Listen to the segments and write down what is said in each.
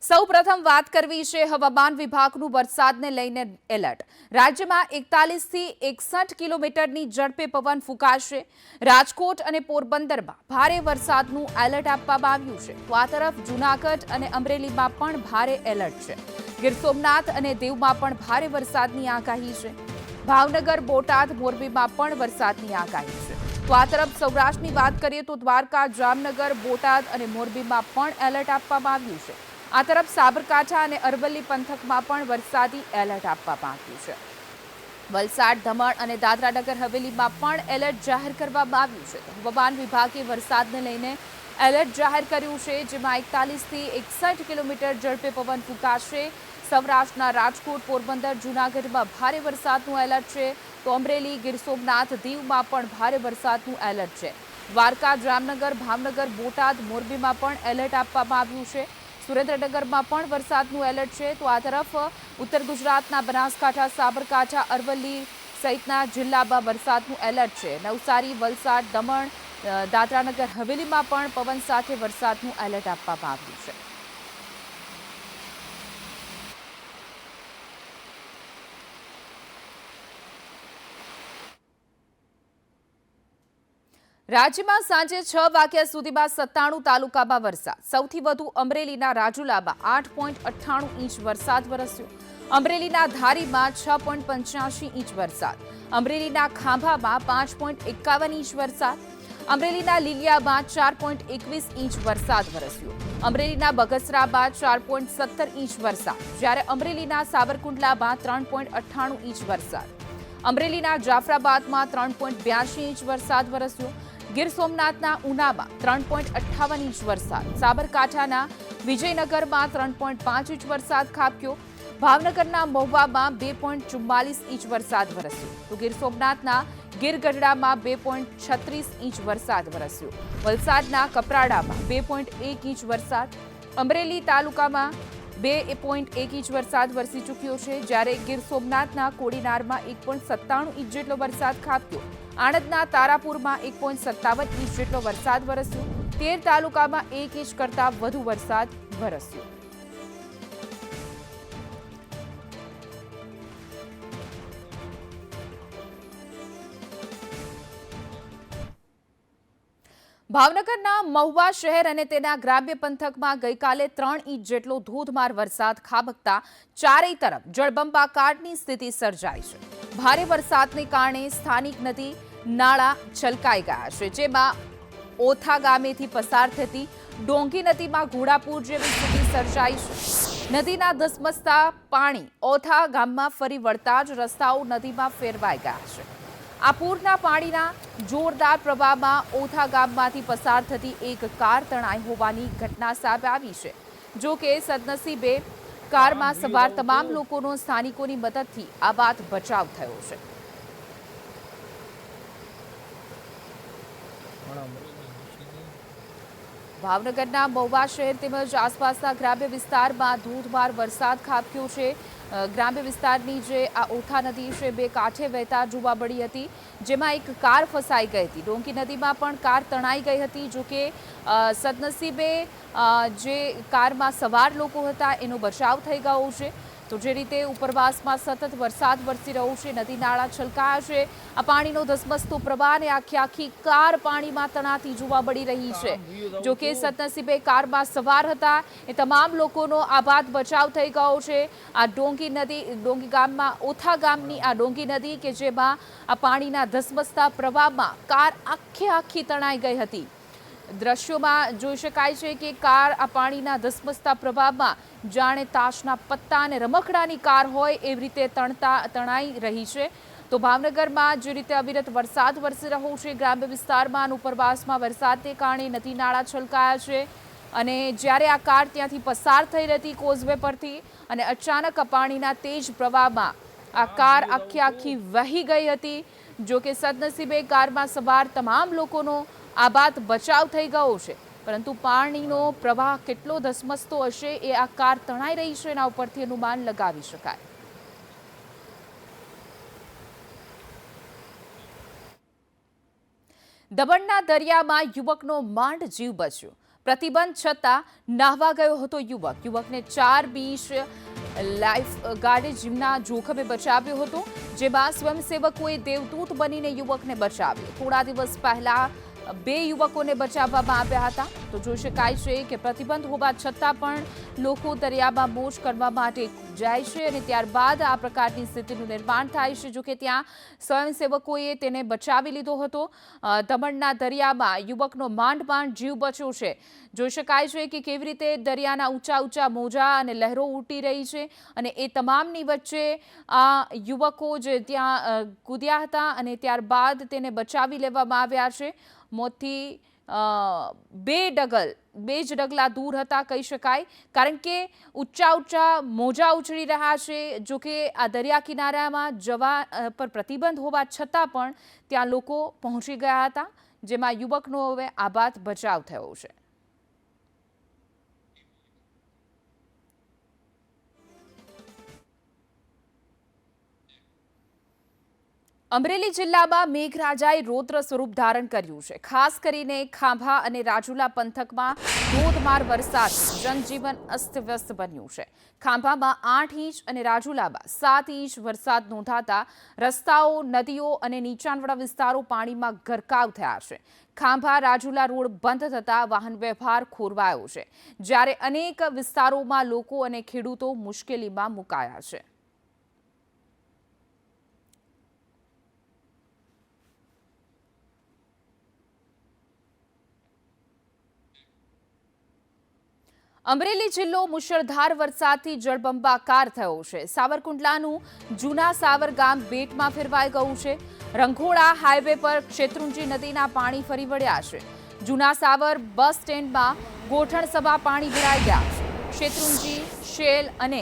સૌપ્રથમ વાત કરવી છે હવામાન વિભાગનું વરસાદને લઈને એલર્ટ. રાજ્યમાં 41 થી 61 કિલોમીટરની ઝડપે પવન ફૂંકાશે. રાજકોટ અને પોરબંદરમાં ભારે વરસાદનું એલર્ટ આપવામાં આવ્યું છે. તો આ તરફ જૂનાગઢ અને અમરેલીમાં પણ ભારે એલર્ટ છે. ગીર સોમનાથ અને દીવમાં પણ ભારે વરસાદની આગાહી છે. ભાવનગર, બોટાદ, મોરબીમાં પણ વરસાદની આગાહી છે. તો આ તરફ સૌરાષ્ટ્રની વાત કરીએ તો દ્વારકા, જામનગર, બોટાદ અને મોરબીમાં પણ એલર્ટ આપવામાં આવ્યું છે. આ તરફ સાબરકાંઠા અને અરવલ્લી પંથકમાં પણ વરસાદી એલર્ટ આપવામાં આવ્યું છે. વલસાડ, દમણ અને દાદરાનગર હવેલીમાં પણ એલર્ટ જાહેર કરવામાં આવ્યું છે. હવામાન વિભાગે વરસાદને લઈને એલર્ટ જાહેર કર્યું છે, જેમાં 41 થી 61 કિલોમીટર ઝડપે પવન ફૂંકાશે. સૌરાષ્ટ્રના રાજકોટ, પોરબંદર, જૂનાગઢમાં ભારે વરસાદનું એલર્ટ છે. તો અમરેલી, ગીર સોમનાથ, દીવમાં પણ ભારે વરસાદનું એલર્ટ છે. દ્વારકા, જામનગર, ભાવનગર, બોટાદ, મોરબીમાં પણ એલર્ટ આપવામાં આવ્યું છે. સુરેન્દ્રનગરમાં પણ વરસાદનું એલર્ટ છે. તો આ તરફ ઉત્તર ગુજરાતના બનાસકાંઠા, સાબરકાંઠા, અરવલ્લી સહિતના જિલ્લામાં વરસાદનું એલર્ટ છે. નવસારી, વલસાડ, દમણ, દાદરાનગર હવેલીમાં પણ પવન સાથે વરસાદનું એલર્ટ આપવામાં આવ્યું છે. રાજ્યમાં સાંજે 6 વાગ્યા સુધીમાં 97 તાલુકામાં વરસાદ. સૌથી વધુ અમરેલીના રાજુલામાં 8.98 ઇંચ વરસાદ વરસ્યો. અમરેલીના ધારીમાં 6.85 ઇંચ વરસાદ. અમરેલીના ખાંભામાં 5.51 ઇંચ વરસાદ. અમરેલીના લીલિયામાં 4.21 ઇંચ વરસાદ વરસ્યો. અમરેલીના બગસરામાં 4.17 ઇંચ વરસાદ, જ્યારે અમરેલીના સાવરકુંડલામાં 3.98 ઇંચ વરસાદ. અમરેલીના જાફરાબાદમાં 3.82 ઇંચ વરસાદ વરસ્યો. ગીર સોમનાથના ઉનામાં 3.58 ઇંચ વરસાદ. સાબરકાંઠાના વિજયનગરમાં 3.5 ઇંચ વરસાદ ખાબક્યો. ભાવનગરના મહુવામાં 2.44 ઇંચ વરસાદ વરસ્યો. તો ગીર સોમનાથના ગીરગઢડામાં 2.36 ઇંચ વરસાદ વરસ્યો. વલસાડના કપરાડામાં 2.1 ઇંચ વરસાદ. અમરેલી તાલુકામાં 2.1 ઇંચ વરસાદ વરસી ચૂક્યો છે, જ્યારે ગીર સોમનાથના કોડીનારમાં 1.97 ઇંચ જેટલો વરસાદ ખાબક્યો. આણંદના તારાપુરમાં 1.57 ઇંચ જેટલો વરસાદ વરસ્યો. 13 તાલુકામાં 1 ઇંચ કરતાં વધુ વરસાદ વરસ્યો. ભાવનગરના મહુવા શહેર અને તેના ગ્રામ્ય પંથકમાં ગઈકાલે 3 ઇંચ જેટલો ધોધમાર વરસાદ ખાબકતા ચારેય તરફ જળબંબાકારની સ્થિતિ સર્જાઈ છે. ભારે વરસાદને કારણે સ્થાનિક નદી નાળા છલકાઈ ગયા છે, જેમાં ઓથા ગામેથી પસાર થતી ડોંગી નદીમાં ઘોડાપૂર જેવી સ્થિતિ સર્જાઈ છે. નદીના ધસમસતા પાણી ઓથા ગામમાં ફરી વળતા જ રસ્તાઓ નદીમાં ફેરવાઈ ગયા છે. આ પૂરના પાણીના જોરદાર પ્રવાહમાં ઓથા ગામમાંથી પસાર થતી એક કાર તણાઈ હોવાની ઘટના સામે આવી છે. જો કે સદનસીબે કારમાં સવાર તમામ લોકોનો સ્થાનિકોની મદદથી આબાદ બચાવ થયો છે. ભાવનગરના મહુવા શહેર તેમજ આસપાસના ગ્રામ્ય વિસ્તારમાં ધોધમાર વરસાદ ખાબક્યો છે. ગ્રામ્ય વિસ્તારની જે આ ઓથા નદી છે, બે કાંઠે વહેતા જોવા મળી હતી, જેમાં એક કાર ફસાઈ ગઈ હતી. ડોંકી નદીમાં પણ કાર તણાઈ ગઈ હતી. જોકે સદનસીબે જે કારમાં સવાર લોકો હતા એનો બચાવ થઈ ગયો છે. તો જે રીતે ઉપરવાસમાં સતત વરસાદ વરસી રહ્યો છે, નદી નાળા છલકાયા છે, આ પાણીનો ધસમસતો પ્રવાહ અને આખી કાર પાણીમાં તણાતી જોવા મળી રહી છે. જો કે સદનસીબે કારમાં સવાર હતા એ તમામ લોકોનો આબાદ બચાવ થઈ ગયો છે. આ ડોંગી ગામમાં ઓથા ગામની આ ડોંગી નદી કે જેમાં આ પાણીના ધસમસતા પ્રવાહમાં કાર આખી તણાઈ ગઈ હતી. દ્રશ્યોમાં જોઈ શકાય છે કે કાર આ પાણીના ધસમસતા પ્રવાહમાં જાણે તાશના પત્તા અને રમકડાની કાર હોય એવી રીતે તણાઈ રહી છે. તો ભાવનગરમાં જે રીતે અવિરત વરસાદ વરસી રહ્યો છે, ગ્રામ્ય વિસ્તારમાં અને ઉપરવાસમાં વરસાદને કારણે નદી નાળા છલકાયા છે. અને જ્યારે આ કાર ત્યાંથી પસાર થઈ રહી કોઝવે પરથી અને અચાનક આ પાણીના તેજ પ્રવાહમાં આ કાર આખી વહી ગઈ હતી. જો કે સદનસીબે કારમાં સવાર તમામ લોકોનો આબાદ બચાવ થઈ ગયો છે, પરંતુ પાણીનો પ્રવાહ કેટલો ધસમસતો હશે એ આ કાર તણાઈ રહી છે એના ઉપરથી અનુમાન લગાવી શકાય. દમણના દરિયામાં યુવકનો માંડ જીવ બચ્યો. પ્રતિબંધ છતાં નાહવા ગયો હતો યુવકને 4 બીચ લાઈફ ગાર્ડે જીવના જોખમે બચાવ્યો હતો, જેમાં સ્વયંસેવકોએ દેવદૂત બનીને યુવકને બચાવ્યો। થોડા દિવસ પહેલા 2 યુવકોને બચાવવામાં આવ્યા હતા। તો જોઈ શકાય છે કે પ્રતિબંધ હોવા છતાં પણ લોકો દરિયામાં મોજ કરવા માટે જાય છે અને ત્યારબાદ આ પ્રકારની સ્થિતિનું નિર્માણ થાય છે। જોકે ત્યાં સ્વયંસેવકોએ તેને બચાવી લીધો હતો। દમણના દરિયામાં યુવકનો માંડ જીવ બચ્યો છે। જોઈ શકાય છે કે કેવી રીતે દરિયાના ઊંચા મોજા અને લહેરો ઉઠી રહી છે અને એ તમામની વચ્ચે આ યુવકો જે ત્યાં કૂદ્યા હતા અને ત્યારબાદ તેને બચાવી લેવામાં આવ્યા છે। મોતથી 2 જ ડગલા દૂર હતા કહી શકાય, કારણ કે ઊંચા મોજા ઉછળી રહ્યા છે। જો કે આ દરિયા કિનારામાં જવા પર પ્રતિબંધ હોવા છતાં પણ ત્યાં લોકો પહોંચી ગયા હતા, જેમાં યુવકનો હવે આબાદ બચાવ થયો છે। અમરેલી જિલ્લામાં મેઘરાજાએ રૌદ્ર સ્વરૂપ ધારણ કર્યું છે। ખાસ કરીને ખાંભા અને રાજુલા પંથકમાં ધોધમાર વરસાદ જનજીવન અસ્તવ્યસ્ત બન્યું છે। ખાંભામાં 8 ઇંચ અને રાજુલામાં 7 ઇંચ વરસાદ નોંધાતા રસ્તાઓ, નદીઓ અને નીચાણવાળા વિસ્તારો પાણીમાં ગરકાવ થયા છે। ખાંભા રાજુલા રોડ બંધ થતાં વાહન વ્યવહાર ખોરવાયો છે, જ્યારે અનેક વિસ્તારોમાં લોકો અને ખેડૂતો મુશ્કેલીમાં મુકાયા છે। અમરેલી જિલ્લો મુશળધાર વરસાદથી જળબંબાકાર થયો છે। સાવરકુંડલાનું જૂના સાવર ગામ બેટમાં ફેરવાઈ ગયું છે। રંઘોળા હાઈવે પર શેત્રુંજી નદીના પાણી ફરી વળ્યા છે। જૂના સાવર બસ સ્ટેન્ડમાં ગોઠણસભા પાણી ભરાઈ ગયા છે। શેત્રુંજી, શેલ અને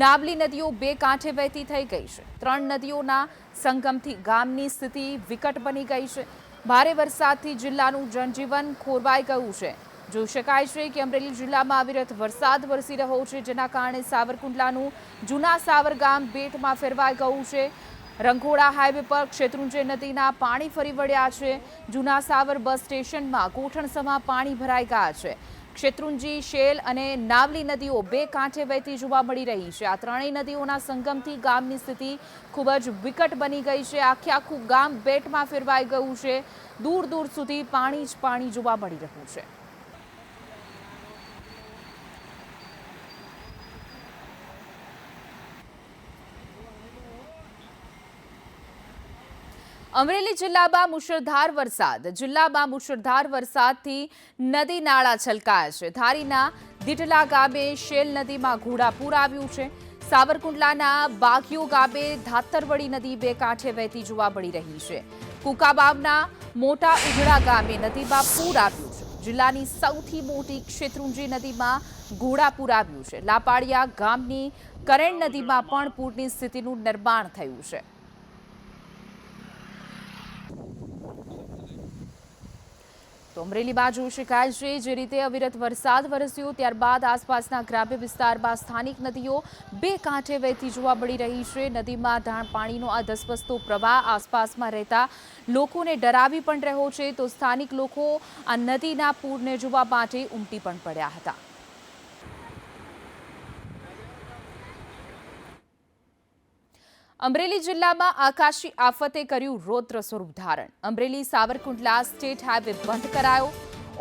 નાબલી નદીઓ 2 કાંઠે વહેતી થઈ ગઈ છે। 3 નદીઓના સંગમથી ગામની સ્થિતિ વિકટ બની ગઈ છે। ભારે વરસાદથી જિલ્લાનું જનજીવન ખોરવાઈ ગયું છે। જોઈ શકાય છે કે અમરેલી જિલ્લામાં અવિરત વરસાદ વરસી રહ્યો છે, જેના કારણે સાવરકુંડલાનું જૂના સાવર ગામ બેટમાં ફેરવાઈ ગયું છે। રંઘોળા હાઈવે પર શેત્રુંજી નદીના પાણી ફરી વળ્યા છે। જૂના સાવર બસ સ્ટેશનમાં ગોઠણસમાં પાણી ભરાઈ ગયા છે। શેત્રુંજી, શેલ અને નાવલી નદીઓ 2 કાંઠે વહેતી જોવા મળી રહી છે। આ ત્રણેય નદીઓના સંગમથી ગામની સ્થિતિ ખૂબ જ વિકટ બની ગઈ છે। આખું ગામ બેટમાં ફેરવાઈ ગયું છે। દૂર સુધી પાણી જ પાણી જોવા મળી રહ્યું છે। અમરેલી જિલ્લામાં મુશળધાર વરસાદથી નદી નાળા છલકાયા છે। ધારીના દીઠલા ગામે શેલ નદીમાં ઘોડાપૂર આવ્યું છે। સાવરકુંડલાના બાઘિયો ગામે ધાતરવડી નદી 2 કાંઠે વહેતી જોવા મળી રહી છે। કુકાબાવના મોટા ઉઘડા ગામે નદીમાં પૂર આવ્યું છે। જિલ્લાની સૌથી મોટી શેત્રુંજી નદીમાં ઘોડાપૂર આવ્યું છે। લાપાડિયા ગામની કરેણ નદીમાં પણ પૂરની સ્થિતિનું નિર્માણ થયું છે। તો અમરેલીમાં જોઈ શકાય છે જે રીતે અવિરત વરસાદ વરસ્યો ત્યારબાદ આસપાસના ગ્રામ્ય વિસ્તારમાં સ્થાનિક નદીઓ 2 કાંઠે વહેતી જોવા મળી રહી છે। નદીમાં પાણીનો આ ધસમસતો પ્રવાહ આસપાસમાં રહેતા લોકોને ડરાવી પણ રહ્યો છે। તો સ્થાનિક લોકો આ નદીના પૂરને જોવા માટે ઉમટી પણ પડ્યા હતા। અમરેલી જિલ્લામાં આકાશી આફતે કર્યું રૌદ્ર સ્વરૂપ ધારણ। અમરેલી સાવરકુંડલા સ્ટેટ હાઈવે બંધ કરાયો।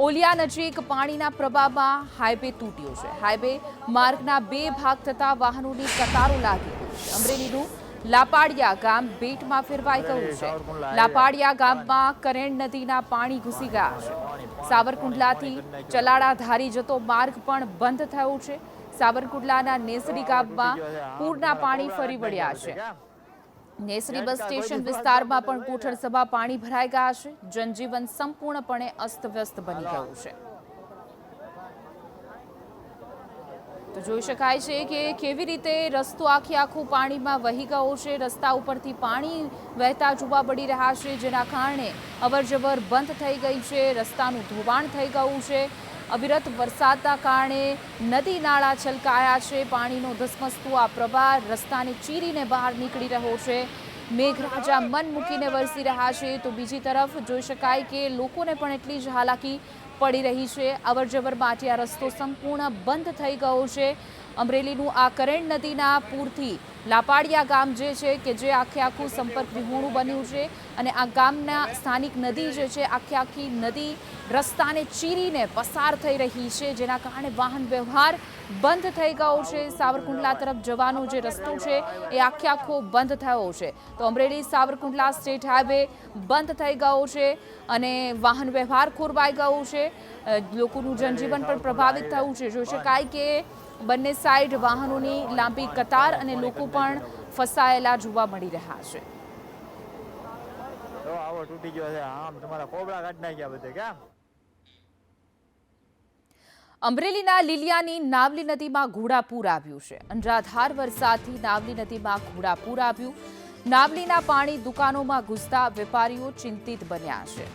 ઓલિયા નજીક પાણીના પ્રવાહમાં હાઈવે તૂટ્યો છે। હાઈવે માર્ગના 2 ભાગ થતા વાહનોની કતારો લાગી ગઈ છે। અમરેલીનું લાપાડિયા ગામ બેટમાં ફેરવાઈ ગયું છે। લાપાડિયા ગામમાં કરેણ નદીના પાણી ઘૂસી ગયા છે। સાવરકુંડલાથી ચલાડા ધારી જતો માર્ગ પણ બંધ થયો છે। સાવરકુંડલાના નેસડી ગામમાં પૂરના પાણી ફરી વળ્યા છે। નેસડી બસ સ્ટેશન વિસ્તારમાં પણ ગોઠણસભા પાણી ભરાઈ ગયા છે। જનજીવન સંપૂર્ણપણે અસ્તવ્યસ્ત બની ગયું છે। તો જોઈ શકાય છે કે કેવી રીતે રસ્તો આખું પાણીમાં વહી ગયો છે। રસ્તા ઉપરથી પાણી વહેતા જોવા મળી રહ્યા છે, જેના કારણે અવરજવર બંધ થઈ ગઈ છે। રસ્તાનું ધોવાણ થઈ ગયું છે। અવિરત વરસાદના કારણે નદી નાળા છલકાયા છે। પાણીનો ધસમસતો આ પ્રવાહ રસ્તાને ચીરીને બહાર નીકળી રહ્યો છે। મેઘરાજા મન મૂકીને વરસી રહ્યા છે। તો બીજી તરફ જોઈ શકાય કે લોકોને પણ એટલી જ હાલાકી પડી રહી છે। અવરજવર માટે આ રસ્તો સંપૂર્ણ બંધ થઈ ગયો છે। અમરેલીનું આ કરેણ નદીના પૂરથી લાપાડિયા ગામ જે છે કે જે આખું સંપર્ક વિહોણું બન્યું છે અને આ ગામના સ્થાનિક નદી જે છે આખી નદી રસ્તાને ચીરીને પસાર થઈ રહી છે, જેના કારણે વાહન વ્યવહાર બંધ થઈ ગયો છે। સાવરકુંડલા તરફ જવાનો જે રસ્તો છે એ આખો બંધ થયો છે। તો અમરેલી સાવરકુંડલા સ્ટેટ હાઈવે બંધ થઈ ગયો છે અને વાહન વ્યવહાર ખોરવાઈ ગયો છે। લોકોનું જનજીવન પણ પ્રભાવિત થયું છે। જોઈ શકાય કે બંને સાઈડ વાહનોની લાંબી કતાર અને લોકો પણ ફસાયેલા જોવા મળી રહ્યા છે। તો આવો તૂટી ગયો છે, આમ તમારા કોબળા કાઢી નાખ્યા બધે કેમ? અમરેલીના લીલિયાની નાવલી નદીમાં ઘોડાપૂર આવ્યું છે। અનરાધાર વરસાદથી નાવલી નદીમાં ઘોડાપૂર આવ્યું। નાવલીના પાણી દુકાનોમાં ઘૂસતા વેપારીઓ ચિંતિત બન્યા છે।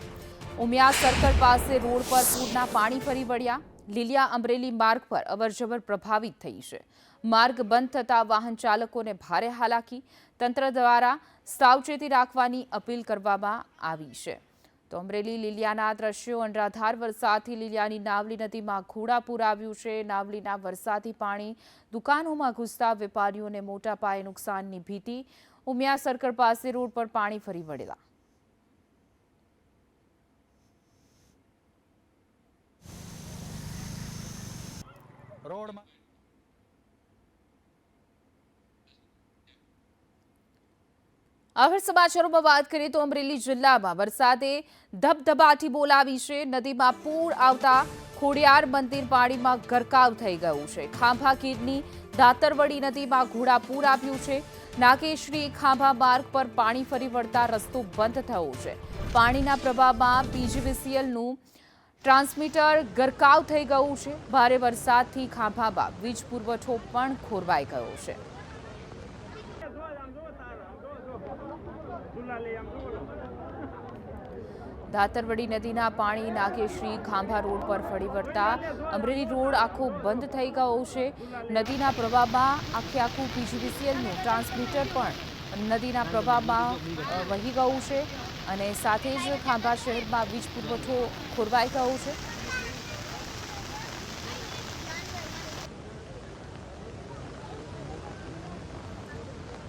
ઉમિયા સર્કલ પાસે રોડ પર પૂરના પાણી ફરી વળ્યા। લીલિયા અમરેલી માર્ગ પર અવરજવર પ્રભાવિત થઈ છે। માર્ગ બંધ થતા વાહન ચાલકોને ભારે હાલાકી। તંત્ર દ્વારા સાવચેતી રાખવાની અપીલ કરવામાં આવી છે। તો અમરેલી લીલિયાના દ્રશ્યો, અનરાધાર વરસાદથી લીલિયાની નાવલી નદીમાં ઘોડાપૂર આવ્યું છે। નાવલીના વરસાદી પાણી દુકાનોમાં ઘૂસતા વેપારીઓને મોટા પાયે નુકસાનની ભીતિ। ઉમિયા સર્કલ પાસે રોડ પર પાણી ફરી વળેલા। રોડમાં આગળ સમાચારોમાં વાત કરીએ તો અમરેલી જિલ્લામાં વરસાદે ધબધબાટી બોલાવી છે। નદીમાં પૂર આવતા ખોડિયાર મંદિર પાણીમાં ગરકાવ થઈ ગયું છે। ખાંભા ગીરની દાતરવડી નદીમાં ઘોડાપૂર આવ્યું છે। નાગેશ્રી ખાંભા માર્ગ પર પાણી ફરી વળતા રસ્તો બંધ થયો છે। પાણીના પ્રવાહમાં પીજીવીસીએલનું ટ્રાન્સમીટર ગરકાવ થઈ ગયું છે। ભારે વરસાદથી ખાંભામાં વીજ પુરવઠો પણ ખોરવાઈ ગયો છે। દાતરવડી નદીના પાણી નાગેશ્રી ખાંભા રોડ પર ફરી વળતા અમરેલી રોડ આખો બંધ થઈ ગયો છે। નદીના પ્રવાહમાં આખું પીજીવીસીએલનું ટ્રાન્સમીટર પણ નદીના પ્રવાહમાં વહી ગયું છે અને સાથે જ ખાંભા શહેરમાં વીજ પુરવઠો ખોરવાઈ ગયો છે।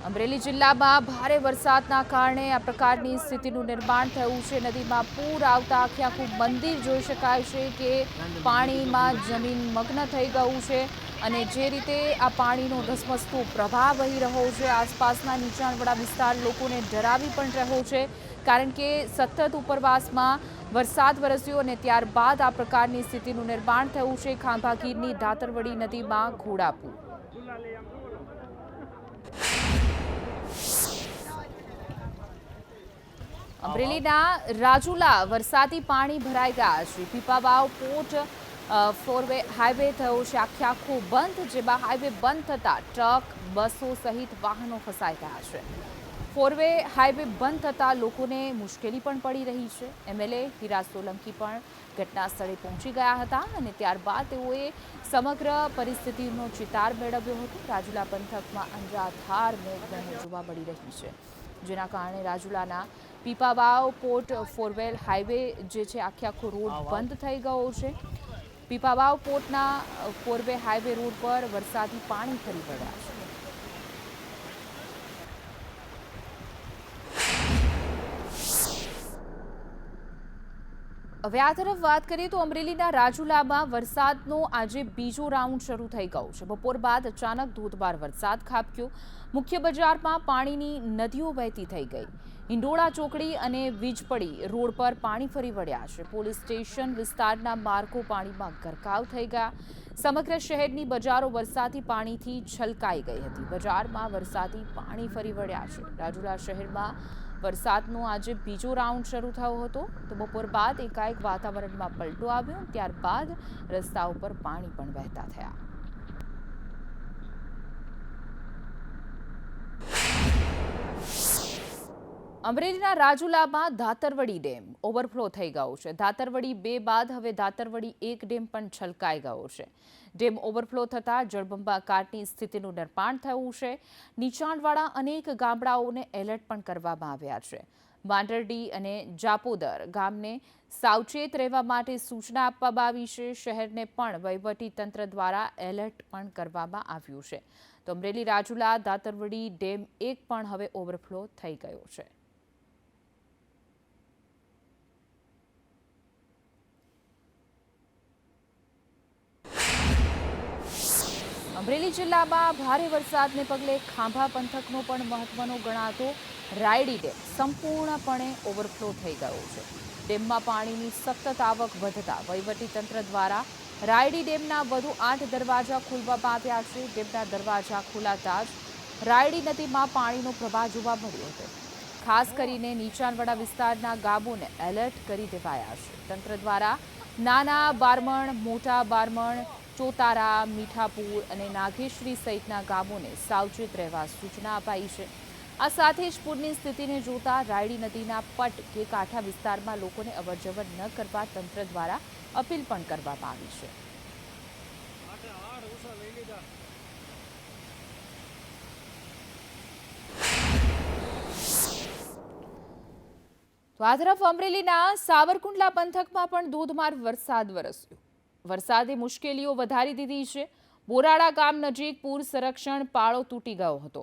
અમરેલી જિલ્લામાં ભારે વરસાદના કારણે આ પ્રકારની સ્થિતિનું નિર્માણ થયું છે। નદીમાં પૂર આવતા આખું મંદિર જોઈ શકાય છે કે પાણીમાં જમીન મગ્ન થઈ ગયું છે અને જે રીતે આ પાણીનો ધસમસતો પ્રવાહ વહી રહ્યો છે, આસપાસના નીચાણવાળા વિસ્તાર લોકોને ડરાવી પણ રહ્યો છે, કારણ કે સતત ઉપરવાસમાં વરસાદ વરસ્યો અને ત્યારબાદ આ પ્રકારની સ્થિતિનું નિર્માણ થયું છે। ખાંભા ગીરની દાતરવડી નદીમાં ઘોડાપૂર। અમરેલીના રાજુલા વરસાદી પાણી ભરાઈ ગયા છે। પીપાવાવ પોર્ટ ફોરવે હાઈવે થયો છે આખો બંધ, જેમાં હાઈવે બંધ થતાં ટ્રક, બસો સહિત વાહનો ફસાઈ ગયા છે। ફોરવે હાઈવે બંધ થતાં લોકોને મુશ્કેલી પણ પડી રહી છે। એમએલએ હીરા સોલંકી પણ ઘટના સ્થળે પહોંચી ગયા હતા અને ત્યારબાદ તેઓએ સમગ્ર પરિસ્થિતિનો ચિતાર મેળવ્યો હતો। રાજુલા પંથકમાં અનરાધાર મેઘમહેર જોવા મળી રહી છે, જેના કારણે રાજુલાના પીપાવાવ પોર્ટ ફોરવેલ હાઈવે જે છે આખો રોડ બંધ થઈ ગયો છે। પીપાવાવ પોર્ટના ફોરવે હાઈવે રોડ પર વરસાદી પાણી ફરી વળ્યા છે। હવે આ તરફ વાત કરીએ તો અમરેલીના રાજુલામાં વરસાદનો આજે બીજો રાઉન્ડ શરૂ થઈ ગયો છે। બપોર બાદ અચાનક ધોધમાર વરસાદ ખાબક્યો। મુખ્ય બજારમાં પાણીની નદીઓ વહેતી થઈ ગઈ। હિંડોળા ચોકડી અને વીજપડી રોડ પર પાણી ફરી વળ્યા છે। પોલીસ સ્ટેશન વિસ્તારના માર્ગો પાણીમાં ગરકાવ થઈ ગયા। સમગ્ર શહેરની બજારો વરસાદી પાણીથી છલકાઈ ગઈ હતી। બજારમાં વરસાદી પાણી ફરી વળ્યા છે। રાજુલા શહેરમાં વરસાદનો આજે બીજો રાઉન્ડ શરૂ થયો હતો, તો બપોર બાદ એકાએક વાતાવરણમાં પલટો આવ્યો, ત્યારબાદ રસ્તા ઉપર પાણી પણ વહેતા થયા। અમરેલીના રાજુલામાં દાતરવડી ડેમ ઓવરફ્લો થઈ ગયો છે। દાતરવડી 2 બાદ હવે દાતરવડી 1 ડેમ પણ છલકાઈ ગયો છે। ડેમ ઓવરફ્લો થતાં જળબંબાકારની સ્થિતિનું નિર્માણ થયું છે। નીચાણવાળા અનેક ગામડાઓને એલર્ટ પણ કરવામાં આવ્યા છે। માંડરડી અને જાપોદર ગામને સાવચેત રહેવા માટે સૂચના આપવામાં આવી છે. શહેરને પણ વહીવટી તંત્ર દ્વારા એલર્ટ પણ કરવામાં આવ્યું છે. તો અમરેલી રાજુલા દાતરવડી ડેમ 1 પણ હવે ઓવરફ્લો થઈ ગયો છે. અમરેલી જિલ્લામાં ભારે વરસાદને પગલે ખાંભા પંથકનો પણ મહત્વનો ગણાતો રાયડી ડેમ સંપૂર્ણપણે ઓવરફ્લો થઈ ગયો છે. ડેમમાં પાણીની સતત આવક વધતા વહીવટીતંત્ર દ્વારા રાયડી ડેમના વધુ 8 દરવાજા ખોલવામાં આવ્યા છે. ડેમના દરવાજા ખોલાતા જ રાયડી નદીમાં પાણીનો પ્રવાહ જોવા મળ્યો હતો. ખાસ કરીને નીચાણવાળા વિસ્તારના ગામોને એલર્ટ કરી દેવાયા છે. તંત્ર દ્વારા નાના બારમણ, મોટા બારમણ, ચોતારા, મીઠાપુર અને નાગેશ્વરી સહિતના ગામોને સાવચેત રહેવા સૂચના અપાઈ છે. આ સાથે જ પૂરની સ્થિતિને જોતા રાયડી નદીના પટ કે કાંઠા વિસ્તારમાં લોકોને અવરજવર ન કરવા તંત્ર દ્વારા અપીલ પણ કરવામાં આવી છે. તો આ તરફ અમરેલીના સાવરકુંડલા પંથકમાં પણ ધોધમાર વરસાદ વરસ્યો. વરસાદે મુશ્કેલીઓ વધારી દીધી છે. બોરાડા ગામ નજીક પૂર સંરક્ષણ પાળો તૂટી ગયો હતો.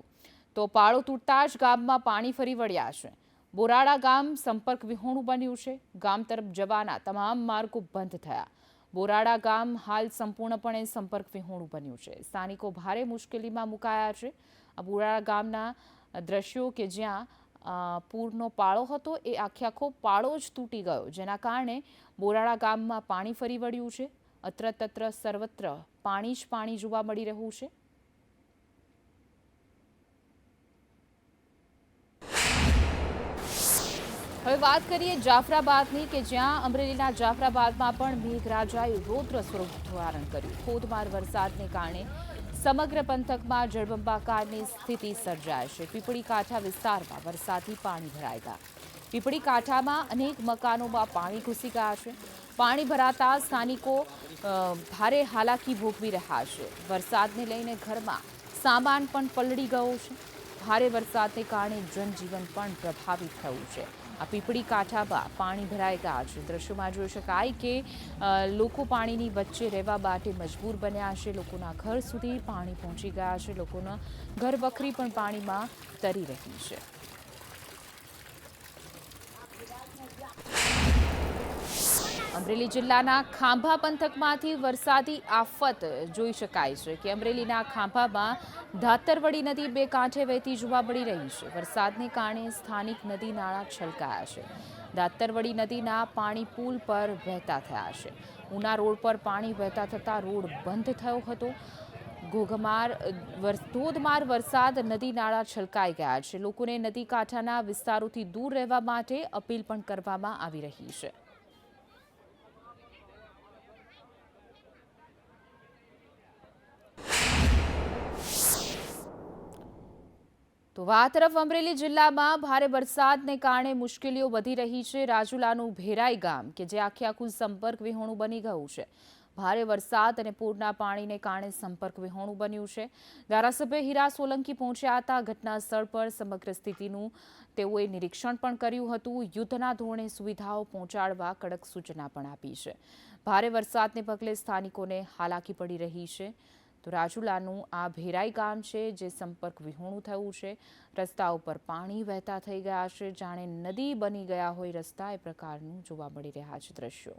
તો પાળો તૂટતા જ ગામમાં પાણી ફરી વળ્યા છે. બોરાડા ગામ સંપર્ક વિહોણું બન્યું છે. ગામ તરફ જવાના તમામ માર્ગો બંધ થયા. બોરાડા ગામ હાલ સંપૂર્ણપણે સંપર્ક વિહોણું બન્યું છે. સ્થાનિકો ભારે મુશ્કેલીમાં મુકાયા છે. આ બોરાડા ગામના દ્રશ્યો કે જ્યાં પૂરનો પાળો હતો એ આખો પાળો જ તૂટી ગયો, જેના કારણે બોરાડા ગામમાં પાણી ફરી વળ્યું છે. અત્ર સર્વત્ર પાણી જ પાણી જોવા મળી રહ્યું છે. હવે વાત કરીએ જાફરાબાદની કે જ્યાં અમરેલીના જાફરાબાદમાં પણ મેઘરાજાએ રૌદ્ર સ્વરૂપ ધારણ કર્યું. ધોધમાર વરસાદને કારણે સમગ્ર પંથકમાં જળબંબાકારની સ્થિતિ સર્જાય છે. પીપળી કાંઠા વિસ્તારમાં વરસાદથી પાણી ભરાઈ ગયા. પીપળી કાંઠામાં અનેક મકાનોમાં પાણી ઘૂસી ગયા છે. પાણી ભરાતા સ્થાનિકો ભારે હાલાકી ભોગવી રહ્યા છે. વરસાદને લઈને ઘરમાં સામાન પણ પલળી ગયો છે. ભારે વરસાદને કારણે જનજીવન પણ પ્રભાવિત થયું છે. આ પીપળી કાંઠામાં પાણી ભરાઈ ગયા છે. દ્રશ્યોમાં જોઈ શકાય કે લોકો પાણીની વચ્ચે રહેવા માટે મજબૂર બન્યા છે. લોકોના ઘર સુધી પાણી પહોંચી ગયા છે. લોકોના ઘર વખરી પણ પાણીમાં તરી રહી છે. અમરેલી જિલ્લાના ખાંભા પંથકમાંથી વરસાદી આફત જોઈ શકાય છે કે અમરેલીના ખાંભામાં ધાતરવડી નદી 2 કાંઠે વહેતી જોવા મળી રહી છે. વરસાદને કારણે સ્થાનિક નદી નાળા છલકાયા છે. ધાતરવડી નદીના પાણી પુલ પર વહેતા થયા છે. ઉના રોડ પર પાણી વહેતા થતાં રોડ બંધ થયો હતો. ધોધમાર વરસાદ નદી નાળા છલકાઈ ગયા છે. લોકોને નદી કાંઠાના વિસ્તારોથી દૂર રહેવા માટે અપીલ પણ કરવામાં આવી રહી છે. તો આ તરફ અમરેલી જિલ્લામાં ભારે વરસાદને કારણે મુશ્કેલીઓ વધી રહી છે. રાજુલાનું ભેરાઈ ગામ કે જે આખું સંપર્ક વિહોણું બની ગયું છે. ભારે વરસાદ અને પૂરના પાણીને કારણે સંપર્ક વિહોણું બન્યું છે. ધારાસભ્ય હીરા સોલંકી પહોંચ્યા હતા. ઘટના સ્થળ પર સમગ્ર સ્થિતિનું તેઓએ નિરીક્ષણ પણ કર્યું હતું. યુદ્ધના ધોરણે સુવિધાઓ પહોંચાડવા કડક સૂચના પણ આપી છે. ભારે વરસાદને પગલે સ્થાનિકોને હાલાકી પડી રહી છે. તો રાજુલાનું આ ભેરાઈ ગામ છે જે સંપર્ક વિહોણું થયું છે. રસ્તા ઉપર પાણી વહેતા થઈ ગયા છે. જાણે નદી બની ગયા હોય રસ્તા, એ પ્રકારનું જોવા મળી રહ્યા છે દ્રશ્યો.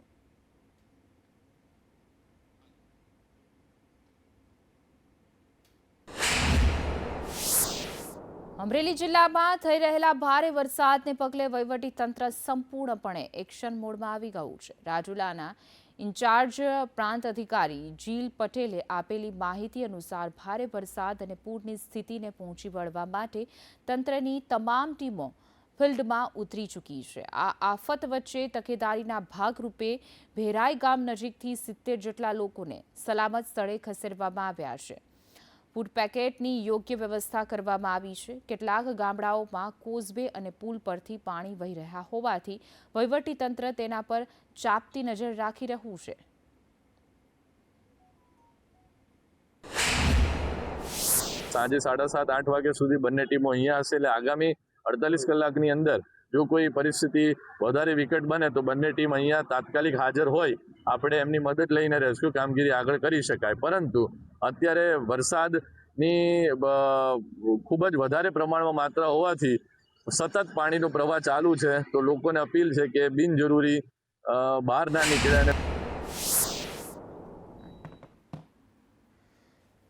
અમરેલી જિલ્લામાં થઈ રહેલા ભારે વરસાદને પગલે વહીવટી તંત્ર સંપૂર્ણપણે એક્શન મોડમાં આવી ગયું છે. રાજુલાના ઇન્ચાર્જ પ્રાંત અધિકારી જીલ પટેલે આપેલી માહિતી અનુસાર ભારે વરસાદ અને પૂરની સ્થિતિને પહોંચી વળવા માટે તંત્રની તમામ ટીમો ફિલ્ડમાં ઉતરી ચૂકી છે. આ આફત વચ્ચે તકેદારીના ભાગરૂપે ભેરાઈ ગામ નજીકથી 70 જેટલા લોકોને સલામત સ્થળે ખસેડવામાં આવ્યા છે. ફૂડ પેકેટની યોગ્ય વ્યવસ્થા કરવામાં આવી છે. કેટલાક ગામડાઓમાં કોઝવે અને પુલ પરથી પાણી વહી રહ્યા હોવાથી વહીવટીતંત્ર તેના પર ચાંપતી નજર રાખી રહ્યું છે. સાંજે 7:30-8 વાગ્યા સુધી બંને ટીમો અહીંયા હશે. એટલે આગામી 48 કલાકની અંદર જો કોઈ પરિસ્થિતિ વધારે વિકટ બને તો બંને ટીમ અહીંયા તાત્કાલિક હાજર હોય આપણે એમની મદદ લઈને રેસ્ક્યુ કામગીરી આગળ કરી શકાય. પરંતુ અત્યારે વરસાદની ખૂબ જ વધારે પ્રમાણમાં માત્રા હોવાથી સતત પાણીનો પ્રવાહ ચાલુ છે. તો લોકોને અપીલ છે કે બિનજરૂરી બહાર ના નીકળે. અને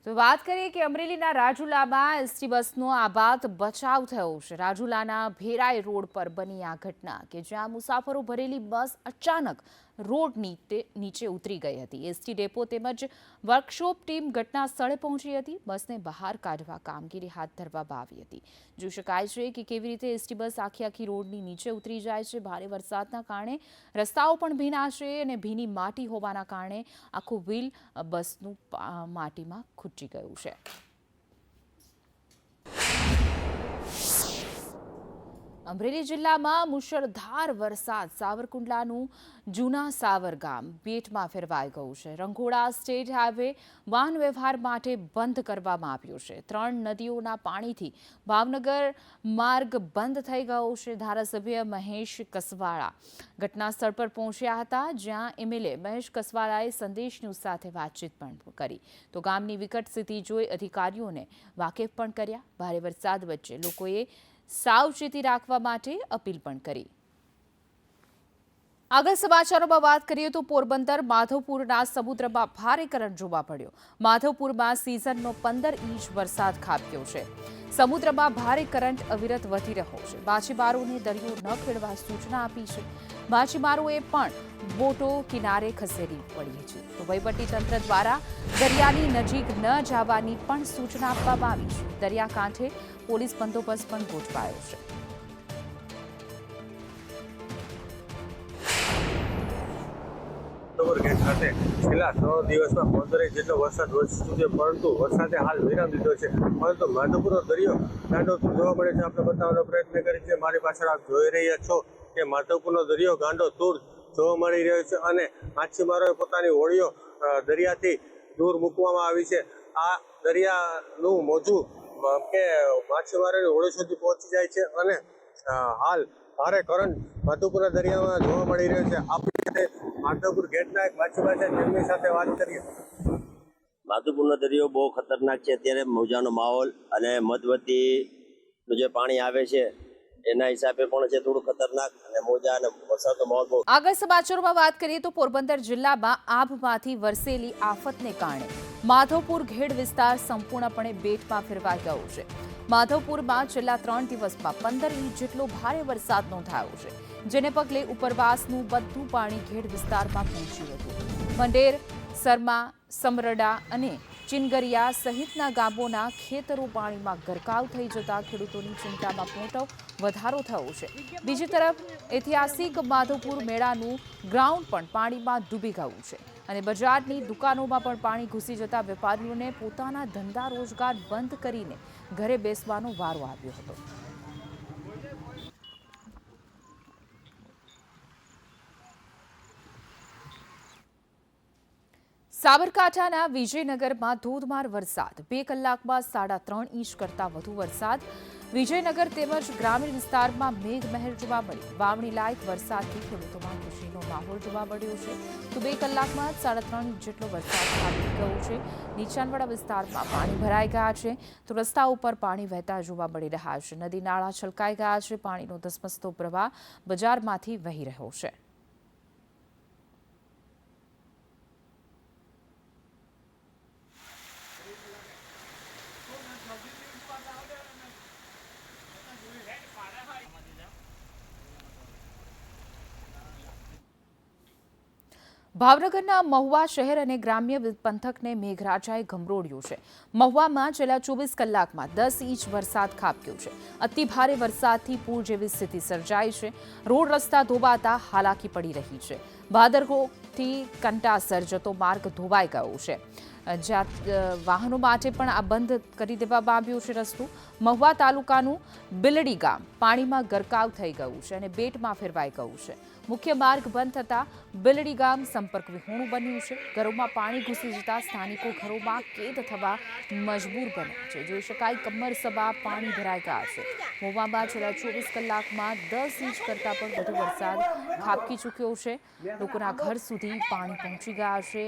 તો વાત કરીએ કે અમરેલીના રાજુલામાં એસટી બસનો આબાદ બચાવ થયો છે. રાજુલાના ભેરાઈ રોડ પર બની આ ઘટના કે જ્યાં મુસાફરો ભરેલી બસ અચાનક રોડ નીચે ઉતરી ગઈ હતી. એસટી ડેપો તેમજ વર્કશોપ ટીમ ઘટના સ્થળે પહોંચી હતી. બસને બહાર કાઢવા કામગીરી હાથ ધરવામાં આવી હતી. જોઈ શકાય છે કે કેવી રીતે એસટી બસ આખી રોડની નીચે ઉતરી જાય છે. ભારે વરસાદના કારણે રસ્તાઓ પણ ભીના છે અને ભીની માટી હોવાના કારણે આખું વ્હીલ બસનું માટીમાં ખૂંચી ગયું છે. અમરેલી જિલ્લામાં મુશળધાર વરસાદ સાવરકુંડલાનું જૂના સાવર ગામ બેટમાં ફેરવાઈ ગયું છે. રંઘોળા સ્ટેટ હાઈવે વાહન વ્યવહાર માટે બંધ કરવામાં આવ્યો છે. 3 નદીઓના પાણીથી ભાવનગર માર્ગ બંધ થઈ ગયો છે. ધારાસભ્ય મહેશ કસવાળા ઘટના સ્થળ પર પહોંચ્યા હતા, જ્યાં એમએલએ મહેશ કસવાળાએ સંદેશ ન્યૂઝ સાથે વાતચીત પણ કરી. તો ગામની વિકટ સ્થિતિ જોઈ અધિકારીઓને વાકેફ પણ કર્યા. ભારે વરસાદ વચ્ચે લોકોએ સાવચેતી રાખવા માટે અપીલ પણ કરી. આગળ સમાચારોમાં વાત કરીએ તો પોરબંદર માધવપુરના સમુદ્રમાં ભારે કરંટ જોવા પડ્યો. માધવપુરમાં સિઝનનો 15 ઇંચ વરસાદ ખાબક્યો છે. સમુદ્રમાં ભારે કરંટ અવિરત વધી રહ્યો છે. માછીમારોને દરિયો ન ખેડવા સૂચના આપી છે. માછીમારોએ પણ બોટો કિનારે ખસેડવી પડી છે. તો વહીવટીતંત્ર દ્વારા દરિયાની નજીક ન જવાની પણ સૂચના આપવામાં આવી છે. દરિયાકાંઠે પોલીસ બંદોબસ્ત પણ ગોઠવાયો છે. ખાતે છેલ્લા 3 દિવસમાં 15 ઇંચ જેટલો વરસાદ વરસ્યો છે, પરંતુ વરસાદે હાલ વિરામ લીધો છે. પરંતુ માધવપુરનો દરિયો ગાંડો જોવા મળે છે. આપણે બતાવવાનો પ્રયત્ન કરી છે. મારી પાછળ આપ જોઈ રહ્યા છો કે માધવપુરનો દરિયો ગાંડો દૂર જોવા મળી રહ્યો છે અને માછીમારોએ પોતાની હોડીઓ દરિયાથી દૂર મૂકવામાં આવી છે. આ દરિયાનું મોજું કે માછીમારોની હોડી સુધી પહોંચી જાય છે અને હાલ ભારે કરંટ માધવપુરના દરિયામાં જોવા મળી રહ્યો છે. આપણે માધવપુર ગેટના એક માછીમાર છે, તેમની સાથે વાત કરીએ. માધવપુરનો દરિયો બહુ ખતરનાક છે. અત્યારે મોજાનો માહોલ અને મધવતીનું જે પાણી આવે છે એના હિસાબે પણ છે થોડું ખતરનાક, અને મોજા અને વરસાદનો માહોલ બહુ. આગળ સમાચારોમાં વાત કરીએ તો પોરબંદર જિલ્લામાં આભમાંથી વરસેલી આફતને કારણે માધવપુર ઘેડ વિસ્તાર સંપૂર્ણપણે બેટમાં ફેરવાઈ ગયો છે. માધવપુરમાં છેલ્લા 3 દિવસમાં 15 ઇંચ જેટલો ભારે વરસાદ નોંધાયો છે, જેને પગલે ઉપરવાસનું બધું પાણી ઘેડ વિસ્તારમાં પહોંચ્યું હતું. મંડેર, સરમા, સમરડા અને ચિનગરિયા સહિતના ગામોના ખેતરો પાણીમાં ગરકાવ થઈ જતા ખેડૂતોની ચિંતામાં મોટો વધારો થયો છે. બીજી તરફ ઐતિહાસિક માધવપુર મેળાનું ગ્રાઉન્ડ પણ પાણીમાં ડૂબી ગયું છે અને બજારની દુકાનોમાં પણ પાણી ઘૂસી જતા વેપારીઓને પોતાના ધંધા રોજગાર બંધ કરીને ઘરે બેસવાનો વારો આવ્યો હતો. સાબરકાંઠાના વિજયનગરમાં ધોધમાર વરસાદ. 2 કલાકમાં 3.5 ઇંચ કરતાં વધુ વરસાદ. વિજયનગર તેમજ ગ્રામીણ વિસ્તારમાં મેઘમહેર જોવા મળી. વાવણી લાયક વરસાદથી ખેડૂતોમાં ખુશીનો માહોલ જોવા મળ્યો છે. તો 2 કલાકમાં 3.5 ઇંચ જેટલો વરસાદ ખાબકી ગયો છે. નીચાણવાળા વિસ્તારમાં પાણી ભરાઈ ગયા છે, તો રસ્તા ઉપર પાણી વહેતા જોવા મળી રહ્યા છે. નદી નાળા છલકાઈ ગયા છે. પાણીનો ધસમસતો પ્રવાહ બજારમાંથી વહી રહ્યો છે. ભાવનગરના મહુવા શહેર અને ગ્રામ્ય પંથકને મેઘરાજાએ ગમરોડ્યું છે. મહુવામાં છેલ્લા 24 કલાકમાં 10 ઇંચ વરસાદ ખાબક્યો છે. અતિ ભારે વરસાદથી પૂર જેવી સ્થિતિ સર્જાઈ છે. રોડ રસ્તા ધોવાતા હાલાકી પડી રહી છે. ભાદરગોથી કંટાસર જતો માર્ગ ધોવાઈ ગયો છે. જ્યાં વાહનો માટે પણ આ બંધ કરી દેવામાં આવ્યું છે રસ્તો. મહુવા તાલુકાનું બિલડી ગામ પાણીમાં ગરકાવ થઈ ગયું છે અને બેટમાં ફેરવાઈ ગયું છે. મુખ્ય માર્ગ બંધ થતાં બિલડી ગામ સંપર્ક વિહોણું બન્યું છે. ઘરોમાં પાણી ઘૂસી જતા સ્થાનિકો ઘરોમાં કેદ થવા મજબૂર બન્યા છે. જોઈ શકાય કમરસબા પાણી ભરાઈ ગયા છે. મહુવામાં છેલ્લા 24 કલાકમાં 10 ઇંચ કરતાં પણ વધુ વરસાદ ખાબકી ચૂક્યો છે. લોકોના ઘર સુધી પાણી પહોંચી ગયા છે.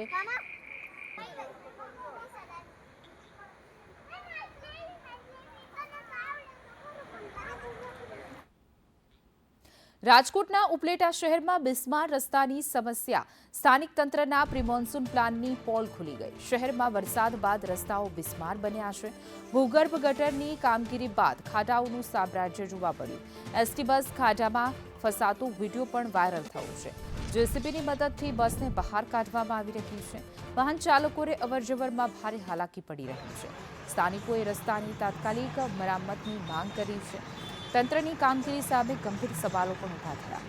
રાજકોટના ઉપલેટા શહેરમાં બિસ્માર રસ્તાની સમસ્યા. સ્થાનિક તંત્રના પ્રી-મોન્સૂન પ્લાનની પોલ ખુલી ગઈ. શહેરમાં વરસાદ બાદ રસ્તાઓ બિસ્માર બન્યા છે. ભૂગર્ભ ગટરની કામગીરી બાદ ખાડાઓનું સામ્રાજ્ય જોવા મળ્યું. એસટી બસ ખાડામાં ફસાતો વિડીયો પણ વાયરલ થયો છે. જેસીબીની મદદથી બસને બહાર કાઢવામાં આવી રહી છે. વાહન ચાલકોને અવરજવરમાં ભારે હાલાકી પડી રહી છે. સ્થાનિકોએ રસ્તાની તાત્કાલિક મરામતની માંગ કરી છે. તંત્રની કામગીરી સામે ગંભીર સવાલો પણ ઉભા થયા.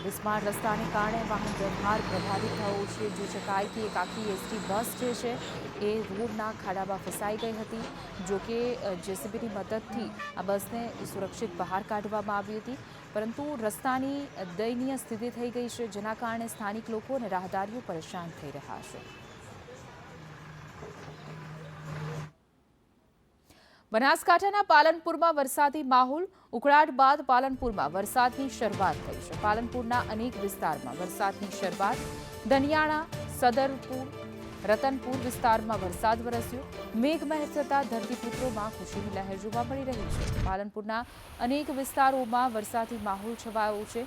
બિસ્માર રસ્તાને કારણે વાહન વ્યવહાર પ્રભાવિત થયો છે. જોઈ શકાય કે એક આખી એસટી બસ જે છે એ રોડના ખાડામાં ફસાઈ ગઈ હતી. જોકે જેસીબીની મદદથી આ બસને સુરક્ષિત બહાર કાઢવામાં આવી હતી, પરંતુ રસ્તાની દયનીય સ્થિતિ થઈ ગઈ છે, જેના કારણે સ્થાનિક લોકો અને રાહદારીઓ પરેશાન થઈ રહ્યા છે. બનાસકાંઠાના પાલનપુરમાં વરસાદી માહોલ. ઉકળાટ બાદ પાલનપુરમાં વરસાદની શરૂઆત થઈ છે. પાલનપુરના અનેક વિસ્તારમાં વરસાદની શરૂઆત. દનિયાણા, સદરપુર, રતનપુર વિસ્તારમાં વરસાદ વરસ્યો. મેઘમહેર થતાં ધરતીપુત્રોમાં ખુશીની લહેર જોવા મળી રહી છે. પાલનપુરના અનેક વિસ્તારોમાં વરસાદી માહોલ છવાયો છે,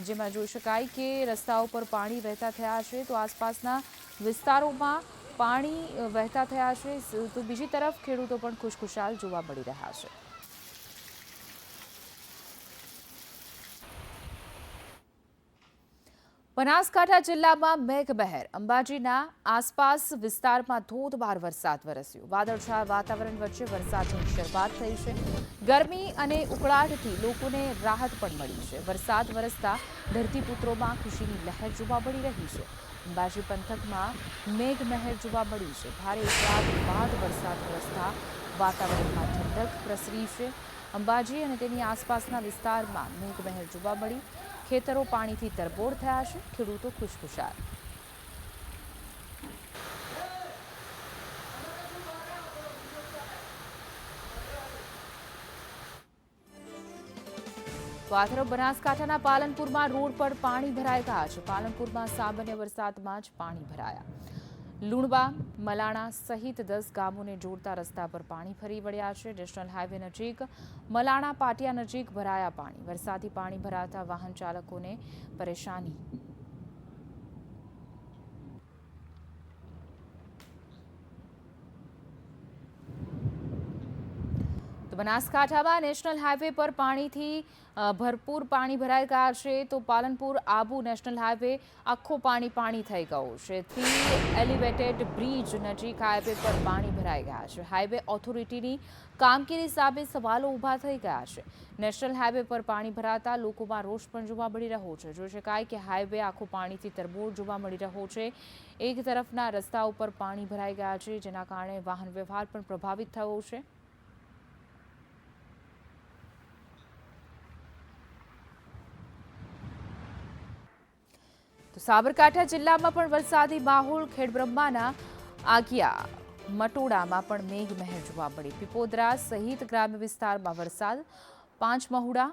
જેમાં જોઈ શકાય કે રસ્તાઓ પર પાણી વહેતા થયા છે, તો આસપાસના વિસ્તારોમાં પાણી વહેતા થયા છે, તો બીજી તરફ ખેડૂતો પણ ખુશખુશાલ જોવા મળી રહ્યા છે. બનાસકાંઠા જિલ્લામાં મેઘમહેર. અંબાજીના આસપાસ વિસ્તારમાં ધોધમાર વરસાદ વરસ્યો. વાદળછાયા વાતાવરણ વચ્ચે વરસાદની શરૂઆત થઈ છે. ગરમી અને ઉકળાટથી લોકોને રાહત પણ મળી છે. વરસાદ વરસતા ધરતીપુત્રોમાં ખુશીની લહેર જોવા મળી રહી છે. અંબાજી પંથકમાં મેઘમહેર જોવા મળી છે. ભારે ઉકળાટ બાદ વરસાદ વરસતા વાતાવરણમાં ઠંડક પ્રસરી છે. અંબાજી અને તેની આસપાસના વિસ્તારમાં મેઘમહેર જોવા મળી. ખેતરો પાણીથી તરબોળ થયા છે. ખેડૂતો ખુશખુશાલ. તો આ તરફ બનાસકાંઠાના પાલનપુરમાં રોડ પર પાણી ભરાઈ ગયા છે. પાલનપુરમાં સામાન્ય વરસાદમાં જ પાણી ભરાયા. લુણવા, મલાણા સહિત 10 ગામોને જોડતા રસ્તા પર પાણી ફરી વળ્યા છે. નેશનલ હાઈવે નજીક મલાણા પાટિયા નજીક ભરાયા પાણી. વરસાદી પાણી ભરાતા વાહન ચાલકોને પરેશાની. તો બનાસકાંઠામાં નેશનલ હાઈવે પર પાણીથી ભરપૂર પાણી ભરાઈ ગયા છે. તો પાલનપુર આબુ નેશનલ હાઈવે આખો પાણી થઈ ગયો છે. 3 એલિવેટેડ બ્રિજ નજીક હાઈવે પર પાણી ભરાઈ ગયા છે. હાઈવે ઓથોરિટીની કામગીરી સામે સવાલો ઊભા થઈ ગયા છે. નેશનલ હાઈવે પર પાણી ભરાતા લોકોમાં રોષ પણ જોવા મળી રહ્યો છે. જોઈ શકાય કે હાઈવે આખો પાણીથી તરબોળ જોવા મળી રહ્યો છે. એક તરફના રસ્તા ઉપર પાણી ભરાઈ ગયા છે, જેના કારણે વાહન વ્યવહાર પણ પ્રભાવિત થયો છે. તો સાબરકાંઠા જિલ્લામાં પણ વરસાદી માહોલ. ખેડબ્રહ્માના આગિયા મટોડામાં પણ મેઘમહેર જોવા મળી. પીપોદરા સહિત ગ્રામ્ય વિસ્તારમાં વરસાદ. પાંચમહુડા,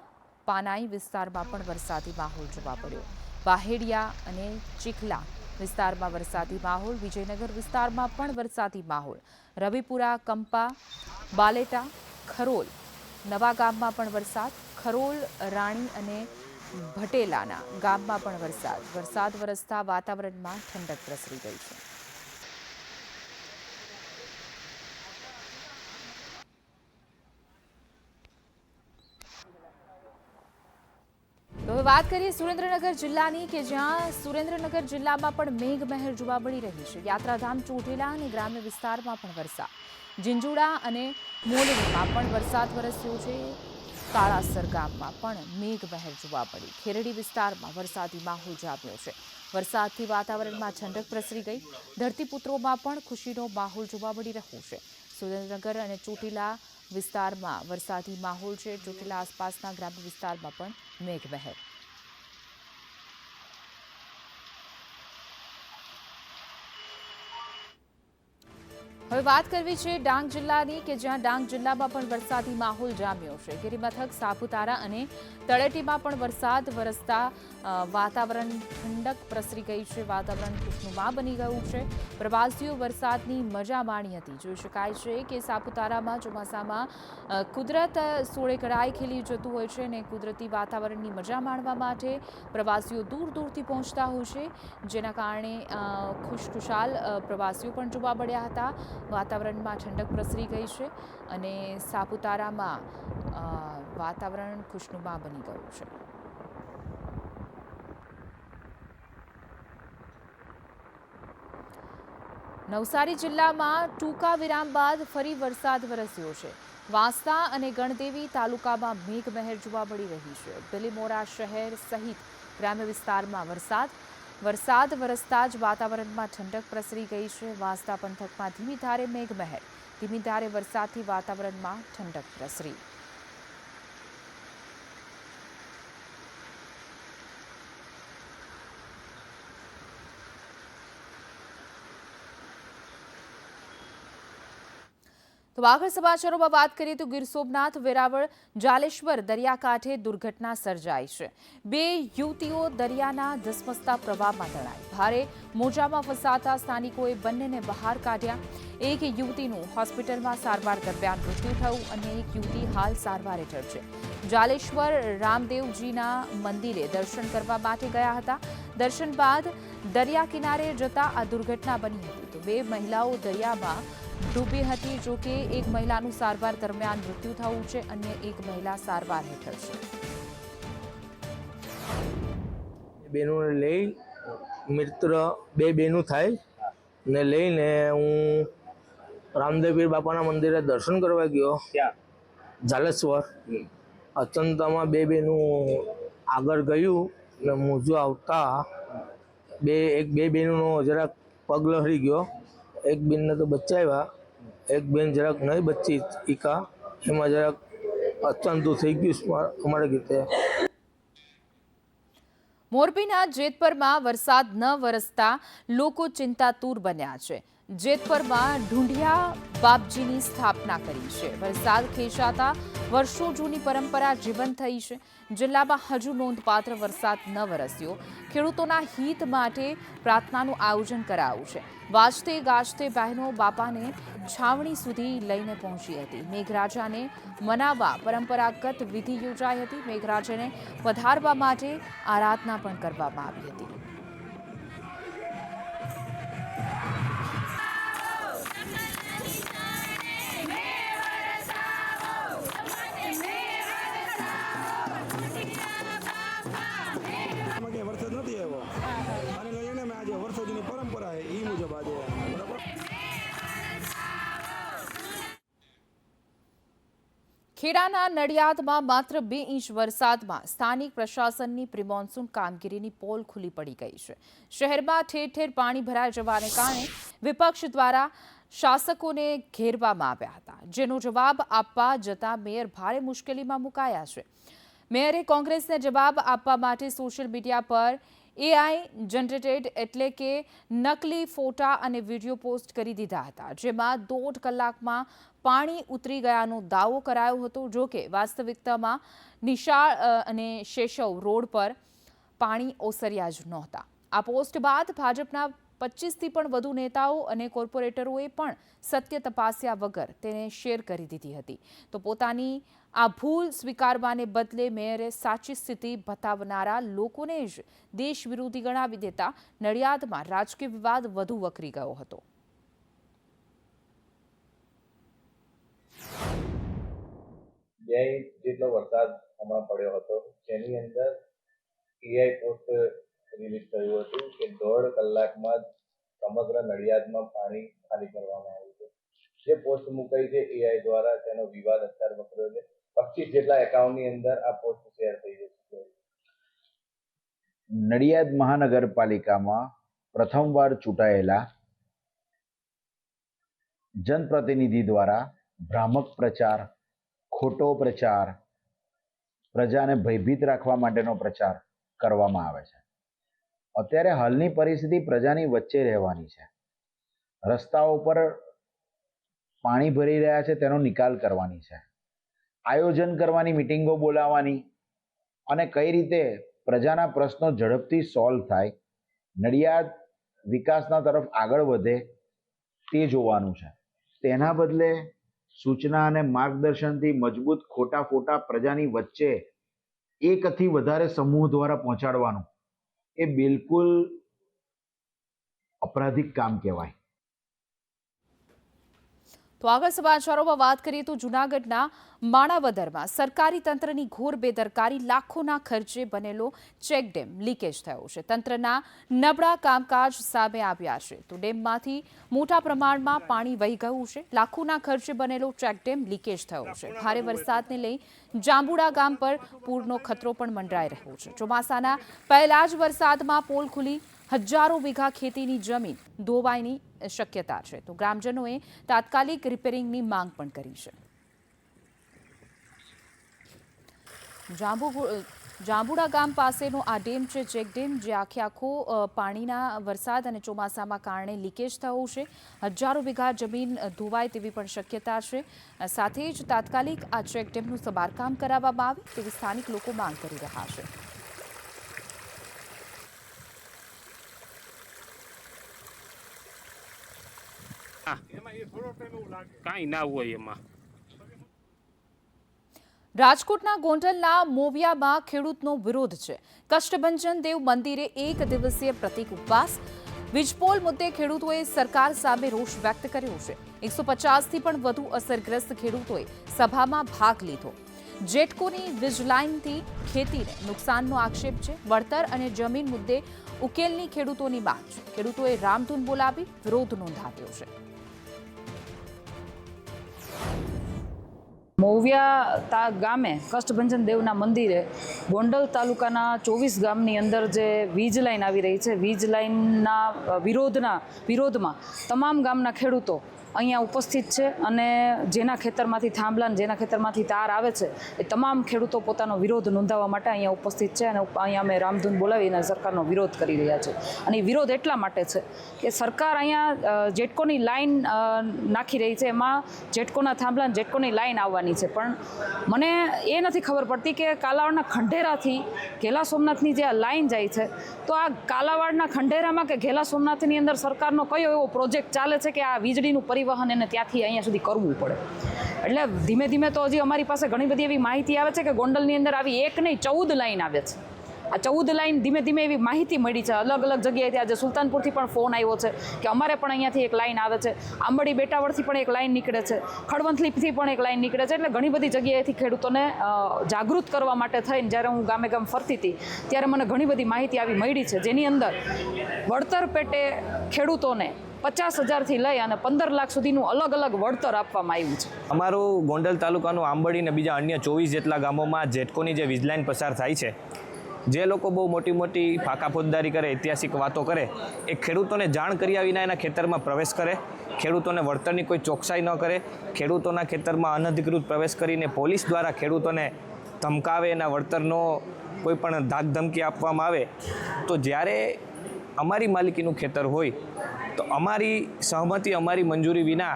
પાનાઈ વિસ્તારમાં પણ વરસાદી માહોલ જોવા મળ્યો. બાહેડિયા અને ચીખલા વિસ્તારમાં વરસાદી માહોલ. વિજયનગર વિસ્તારમાં પણ વરસાદી માહોલ. રવિપુરા, કંપા, બાલેટા, ખરોલ, નવા ગામમાં પણ વરસાદ. ખરોલ, રાણી અને ભટેલાના ગામમાં પણ વરસાદ વરસતા વાતાવરણમાં ઠંડક પ્રસરી ગઈ છે. તો હવે વાત કરીએ સુરેન્દ્રનગર જિલ્લાની, કે જ્યાં સુરેન્દ્રનગર જિલ્લામાં પણ મેઘમહેર જોવા મળી રહી છે. યાત્રાધામ ચોટીલા અને ગ્રામ્ય વિસ્તારમાં પણ વરસાદ. ઝીંઝુડા અને મોલડીમાં પણ વરસાદ વરસ્યો છે. કાળાસર ગામમાં પણ મેઘમહેર જોવા મળી. ખેરડી વિસ્તારમાં વરસાદી માહોલ જામ્યો છે. વરસાદથી વાતાવરણમાં ઠંડક પ્રસરી ગઈ. ધરતીપુત્રોમાં પણ ખુશીનો માહોલ જોવા મળી રહ્યો છે. સુરેન્દ્રનગર અને ચોટીલા વિસ્તારમાં વરસાદી માહોલ છે. ચોટીલા આસપાસના ગ્રામ્ય વિસ્તારમાં પણ મેઘમહેર. હવે વાત કરવી છે ડાંગ જિલ્લાની કે જ્યાં ડાંગ જિલ્લામાં પણ વરસાદી માહોલ જામ્યો છે. ગિરિમથક સાપુતારા અને તળેટીમાં પણ વરસાદ વરસતા વાતાવરણ ઠંડક પ્રસરી ગઈ છે. વાતાવરણ ખુશનુમા બની ગયું છે. પ્રવાસીઓ વરસાદની મજા માણી હતી. જોઈ શકાય છે કે સાપુતારામાં ચોમાસામાં કુદરત સોળે કળાએ ખીલી જતું હોય છે અને કુદરતી વાતાવરણની મજા માણવા માટે પ્રવાસીઓ દૂર દૂરથી પહોંચતા હોય છે, જેના કારણે ખુશખુશાલ પ્રવાસીઓ પણ જોવા મળ્યા હતા. વાતાવરણમાં ઠંડક પ્રસરી ગઈ છે અને સાપુતારામાં વાતાવરણ ખુશનુમા બની ગયું છે. નવસારી જિલ્લામાં ટૂંકા વિરામ બાદ ફરી વરસાદ વરસ્યો છે. વાંસદા અને ગણદેવી તાલુકામાં મેઘમહેર જોવા મળી રહી છે. બિલીમોરા શહેર સહિત ગ્રામ્ય વિસ્તારમાં વરસાદ વરસતા જ વાતાવરણમાં ઠંડક પ્રસરી ગઈ છે. વાંસદા પંથકમાં ધીમી ધારે મેઘમહેર. ધીમી ધારે વરસાદથી વાતાવરણમાં ઠંડક પ્રસરી. તો આગળ સમાચારોમાં વાત કરીએ તો ગીર સોમનાથ વેરાવળ જાલેશ્વર દરિયાકાંઠે દુર્ઘટના સર્જાઈ છે. 2 યુવતીઓ દરિયાના ધસમસતા પ્રવાહમાં તણાઈ. ભારે મોજામાં ફસાતા સ્થાનિકોએ બંનેને બહાર કાઢ્યા. એક યુવતીનું હોસ્પિટલમાં સારવાર દરમિયાન મૃત્યુ થયું અને એક યુવતી હાલ સારવાર હેઠળ છે. જાલેશ્વર રામદેવજીના મંદિરે દર્શન કરવા માટે ગયા હતા. દર્શન બાદ દરિયા કિનારે જતા આ દુર્ઘટના બની હતી. તો 2 મહિલાઓ દરિયામાં ડૂબી હતી. જો કે એક મહિલાનું સારવાર દરમિયાન મૃત્યુ થયું છે અને એક મહિલા સારવાર હેઠળ છે. બેનોને લઈ મિત્ર 2 બહેનો થાય ને લઈને હું રામદેવપીર બાપાના મંદિરે દર્શન કરવા ગયો જાલેશ્વર. અચંતામાં 2 બહેનો આગળ ગયું ને મોજું આવતા એક બે બહેનોનો જરાક પગ લહરી ગયો. એક બેનને તો બચાવ્યા, એક બેન જરાક નહીં બચી ઈકા, એમાં જરાક અચંતું થઈ ગયું અમારે ગીતે. મોરબીના જેતપરમાં વરસાદ ન વરસતા લોકો ચિંતાતુર બન્યા છે. જેતપરમાં ઢૂંઢિયા બાપજીની સ્થાપના કરી છે. વરસાદ ખેંચાતા વર્ષો જૂની પરંપરા જીવંત થઈ છે. જિલ્લામાં હજુ નોંધપાત્ર વરસાદ ન વરસ્યો. ખેડૂતોના હિત માટે પ્રાર્થનાનું આયોજન કરાયું છે. વાજતે ગાજતે બહેનો બાપાને છાવણી સુધી લઈને પહોંચી હતી. મેઘરાજાને મનાવવા પરંપરાગત વિધિ યોજાઈ હતી. મેઘરાજાને વધારવા માટે આરાધના પણ કરવામાં આવી હતી. વરસાદ નથી આવ્યો અને લઈને મેં આજે વર્ષોની પરંપરા છે એ મુજબ આજે બરાબર. ખેડાના નડિયાદમાં માત્ર 2 ઇંચ વરસાદમાં સ્થાનિક પ્રશાસનની પ્રિમોન્સૂન કામગીરીની પોલ ખુલ્લી પડી ગઈ છે. શહેરમાં ઠેર ઠેર પાણી ભરાઈ જવાને કારણે વિપક્ષ દ્વારા શાસકોને ઘેરવામાં આવ્યા હતા, જેનો જવાબ આપવા જતા મેયર ભારે મુશ્કેલીમાં મુકાયા છે. મેયરે કોંગ્રેસને જવાબ આપવા માટે સોશિયલ મીડિયા પર AI જનરેટેડ એટલે કે નકલી ફોટા અને વિડીયો પોસ્ટ કરી દીધા હતા, જેમાં 1.5 કલાકમાં પાણી ઉતરી ગયાનો દાવો કરાયો હતો. જો કે વાસ્તવિકતામાં નિશાળ અને શેષવ રોડ પર પાણી ઓસર્યા જ નહોતા. આ પોસ્ટ બાદ ભાજપના 25થી પણ વધુ નેતાઓ અને કોર્પોરેટરોએ પણ સત્ય તપાસ્યા વગર તેને શેર કરી દીધી હતી. તો પોતાની આ ભૂલ સ્વીકારવાને બદલે મેયરે સાચી સ્થિતિ બતાવનારા લોકોને જ દેશ વિરોધી ગણાવી દેતા નડિયાદમાં રાજકીય વિવાદ વધુ વકરી ગયો હતો. જેટલો વરસાદ હમણાં પડ્યો હતો, જેની અંદર AI પોસ્ટ રિલીઝ થયું હતું કે 1.5 કલાકમાં સમગ્ર નડિયાદમાં પાણી ખાલી કરવામાં આવ્યું છે. જે પોસ્ટ મુકાઈ છે AI દ્વારા, તેનો વિવાદ અત્યારે વકર્યો છે. 25 જેટલા એકાઉન્ટની અંદર આ પોસ્ટ શેર થઈ જશે. નડિયાદ મહાનગરપાલિકામાં પ્રથમવાર ચૂંટાયેલા જનપ્રતિનિધિ દ્વારા ભ્રામક પ્રચાર, ખોટો પ્રચાર, પ્રજાને ભયભીત રાખવા માટેનો પ્રચાર કરવામાં આવે છે. અત્યારે હાલની પરિસ્થિતિ પ્રજાની વચ્ચે રહેવાની છે. રસ્તાઓ પર પાણી ભરી રહ્યા છે, તેનો નિકાલ કરવાની છે, આયોજન કરવાની, મિટિંગો બોલાવવાની અને કઈ રીતે પ્રજાના પ્રશ્નો ઝડપથી સોલ્વ થાય, નડિયાદ વિકાસના તરફ આગળ વધે તે જોવાનું છે. તેના બદલે સૂચના અને માર્ગદર્શનથી મજબૂત ખોટા ફોટા પ્રજાની વચ્ચે એકથી વધારે સમૂહ દ્વારા પહોંચાડવાનું એ બિલકુલ અપરાધિક કામ કહેવાય. તો આગળ સમાચારોમાં વાત કરીએ તો જૂનાગઢના માણાવદરમાં સરકારી તંત્રની ઘોર બેદરકારી, લાખોના ખર્ચે બનેલો ચેકડેમ લીકેજ થયો છે. તંત્રના નબળા કામકાજ સામે આવ્યા છે. તો ડેમમાંથી મોટા પ્રમાણમાં પાણી વહી ગયું છે. લાખોના ખર્ચે બનેલો ચેકડેમ લીકેજ થયો છે. ભારે વરસાદને લઈ જાંબુડા ગામ પર પૂરનો ખતરો પણ મંડરાઈ રહ્યો છે. ચોમાસાના પહેલા જ વરસાદમાં પોલ ખુલી હજારો વીઘા ખેતીની જમીન ધોવાઈની શક્યતા છે. તો ગ્રામજનોએ તાત્કાલિક રિપેરિંગની માંગ પણ કરી છે. જાંબુડા ગામ પાસેનો આ ડેમ છે ચેકડેમ, જે આખો પાણીના વરસાદ અને ચોમાસામાં કારણે લીકેજ થયો છે. હજારો વીઘા જમીન ધોવાય તેવી પણ શક્યતા છે. સાથે જ તાત્કાલિક આ ચેકડેમનું સમારકામ કરાવવામાં આવે તેવી સ્થાનિક લોકો માંગ કરી રહ્યા છે. કાંઈ ના હોય એમાં. રાજકોટના ગોંડલના મોવિયામાં ખેડૂતનો વિરોધ છે. કષ્ટભંજન દેવ મંદિરે એક દિવસીય પ્રતિક ઉપવાસ. વીજપોલ મુદ્દે ખેડૂતોએ સરકાર સામે રોષ વ્યક્ત કર્યો છે. 150થી પણ વધુ અસરગ્રસ્ત ખેડૂતોએ સભામાં ભાગ લીધો. જેટકોની વીજલાઇનથી ખેતીને નુકસાનનો આક્ષેપ છે. વળતર અને જમીન મુદ્દે ઉકેલની ખેડૂતોની માંગ છે. ખેડૂતોએ રામધૂન બોલાવી વિરોધ નોંધાવ્યો છે. મોવિયા ગામે કષ્ટભંજન દેવના મંદિરે ગોંડલ તાલુકાના 24 ગામની અંદર જે વીજ લાઈન આવી રહી છે, વીજ લાઈનના વિરોધમાં તમામ ગામના ખેડૂતો અહીંયા ઉપસ્થિત છે અને જેના ખેતરમાંથી થાંભલા, જેના ખેતરમાંથી તાર આવે છે, એ તમામ ખેડૂતો પોતાનો વિરોધ નોંધાવવા માટે અહીંયા ઉપસ્થિત છે અને અહીંયા અમે રામધૂન બોલાવીને સરકારનો વિરોધ કરી રહ્યા છે. અને એ વિરોધ એટલા માટે છે કે સરકાર અહીંયા જેટકોની લાઈન નાખી રહી છે, એમાં જેટકોના થાંભલા, જેટકોની લાઈન આવવાની છે, પણ મને એ નથી ખબર પડતી કે કાલાવાડના ખંડેરાથી ઘેલા સોમનાથની જે આ લાઈન જાય છે, તો આ કાલાવાડના ખંડેરામાં કે ઘેલા સોમનાથની અંદર સરકારનો કયો એવો પ્રોજેક્ટ ચાલે છે કે આ વીજળીનું પરિવહન એને ત્યાંથી અહીંયા સુધી કરવું પડે. એટલે ધીમે ધીમે તો હજી અમારી પાસે ઘણી બધી એવી માહિતી આવે છે કે ગોંડલની અંદર આવી એક નહીં 14 લાઈન આવે છે. આ 14 લાઈન ધીમે ધીમે એવી માહિતી મળી છે અલગ અલગ જગ્યાએથી. આજે સુલતાનપુરથી પણ ફોન આવ્યો છે કે અમારે પણ અહીંયાથી એક લાઈન આવે છે, આંબડી બેટાવળથી પણ એક લાઈન નીકળે છે, ખડવંથલીથી પણ એક લાઈન નીકળે છે. એટલે ઘણી બધી જગ્યાએથી ખેડૂતોને જાગૃત કરવા માટે થઈને જ્યારે હું ગામે ગામ ફરતી હતી ત્યારે મને ઘણી બધી માહિતી આવી મળી છે, જેની અંદર વળતર પેટે ખેડૂતોને 50,000થી લઈ અને 15 લાખ સુધીનું અલગ અલગ વળતર આપવામાં આવ્યું છે. અમારું ગોંડલ તાલુકાનું આંબડી અને બીજા અન્ય 24 જેટલા ગામોમાં જેટકોની જે વીજલાઈન પસાર થાય છે, જે લોકો બહુ મોટી મોટી ફાંકા ફોજદારી કરે, ઐતિહાસિક વાતો કરે, એ ખેડૂતોને જાણ કર્યા વિના એના ખેતરમાં પ્રવેશ કરે, ખેડૂતોને વળતરની કોઈ ચોકસાઈ ન કરે, ખેડૂતોના ખેતરમાં અનધિકૃત પ્રવેશ કરીને પોલીસ દ્વારા ખેડૂતોને ધમકાવે, એના વળતરનો કોઈ પણ ધાક ધમકી આપવામાં આવે, તો જ્યારે અમારી માલિકીનું ખેતર હોય તો અમારી સહમતિ, અમારી મંજૂરી વિના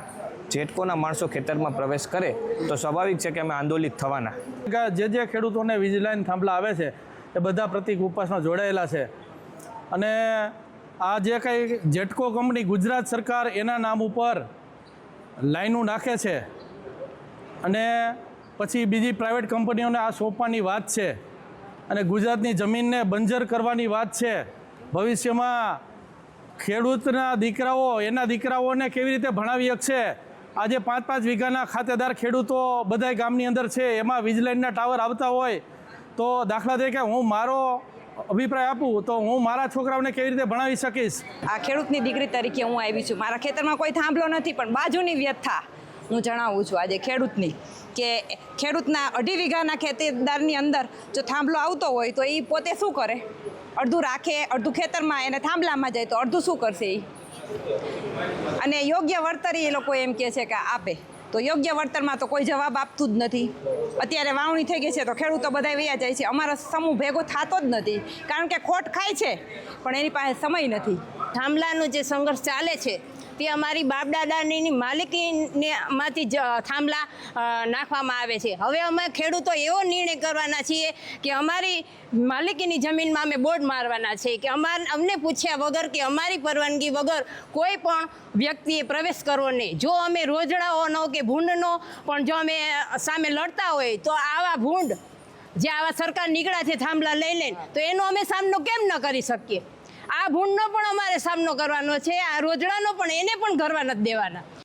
જેટકોના માણસો ખેતરમાં પ્રવેશ કરે તો સ્વાભાવિક છે કે અમે આંદોલિત થવાના. જે ખેડૂતોને વીજ લાઈન થાંભલા આવે છે એ બધા પ્રતિક ઉપવાસમાં જોડાયેલા છે. અને આ જે કંઈ જેટકો કંપની ગુજરાત સરકાર એના નામ ઉપર લાઈનો નાખે છે અને પછી બીજી પ્રાઇવેટ કંપનીઓને આ સોંપવાની વાત છે અને ગુજરાતની જમીનને બંજર કરવાની વાત છે. ભવિષ્યમાં ખેડૂતના દીકરાઓ એના દીકરાઓને કેવી રીતે ભણાવી શકશે? આજે 5-5 વીઘાના ખાતેદાર ખેડૂતો બધાય ગામની અંદર છે, એમાં વીજ લાઈનના ટાવર આવતા હોય તો દાખલા તરીકે હું મારો અભિપ્રાય આપું તો હું મારા છોકરાઓને કેવી રીતે ભણાવી શકીશ? આ ખેડૂતની દીકરી તરીકે હું આવી છું. મારા ખેતરમાં કોઈ થાંભલો નથી, પણ બાજુની વ્યથા હું જણાવું છું આજે ખેડૂતની કે ખેડૂતના 2.5 વીઘાના ખેતીદારની અંદર જો થાંભલો આવતો હોય તો એ પોતે શું કરે? અડધું રાખે, અડધું ખેતરમાં એને થાંભલામાં જાય તો અડધું શું કરશે એ? અને યોગ્ય વળતર એ લોકો એમ કહે છે કે આપે, તો યોગ્ય વળતરમાં તો કોઈ જવાબ આપતું જ નથી. અત્યારે વાવણી થઈ ગઈ છે તો ખેડૂતો બધા વયા જાય છે, અમારો સમૂહ ભેગો થતો જ નથી કારણ કે ખોટ ખાય છે પણ એની પાસે સમય નથી. થાંભલાનો જે સંઘર્ષ ચાલે છે તે અમારી બાપદાદાની માલિકીમાંથી જ થાંભલા નાખવામાં આવે છે. હવે અમે ખેડૂતો એવો નિર્ણય કરવાના છીએ કે અમારી માલિકીની જમીનમાં અમે બોર્ડ મારવાના છે કે અમને પૂછ્યા વગર કે અમારી પરવાનગી વગર કોઈ પણ વ્યક્તિએ પ્રવેશ કરવો નહીં. જો અમે રોજડાઓનો કે ભૂંડનો પણ જો અમે સામે લડતા હોય તો આવા ભૂંડ જે આવા સરકાર નીકળ્યા છે થાંભલા લઈ લઈને તો એનો અમે સામનો કેમ ન કરી શકીએ? આ ભૂંડનો પણ અમારે સામનો કરવાનો છે, આ રોજડાનો પણ એને પણ કરવા નથી દેવાના.